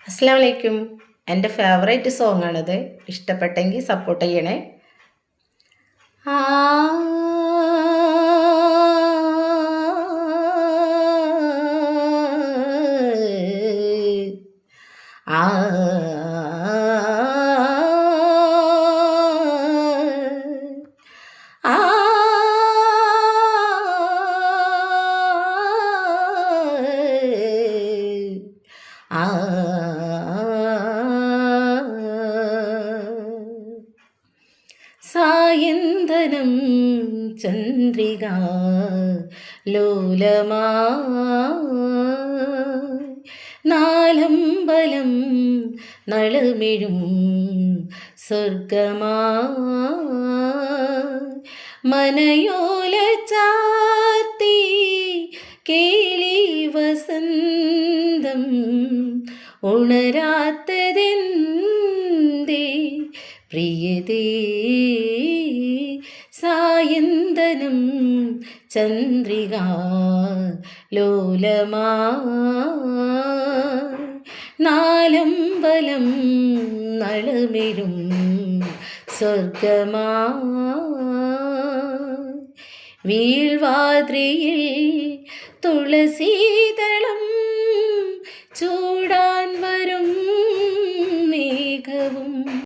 അസ്സലാമു അലൈക്കും. എൻ്റെ ഫേവറേറ്റ് സോങ് ആണിത്. ഇഷ്ടപ്പെട്ടെങ്കിൽ സപ്പോർട്ട് ചെയ്യണേ. ആ ആ ആ ആ സായന്തനം ചന്ദ്രിക ലോലമാ നാലമ്പലം നളുമിഴും സ്വർഗമാ മനയോല ചാർത്തി കേളി വസന്തം ഉണരാത്തതെന്തേ പ്രിയതേ സായന്തനം ചന്ദ്രിക ലോലമാ നാലമ്പലം നളുമിഴും സ്വർഗമാ വീഴ്വാദ്രിയിൽ തുളസീതളം ചൂടിയിടുമ്പോൾ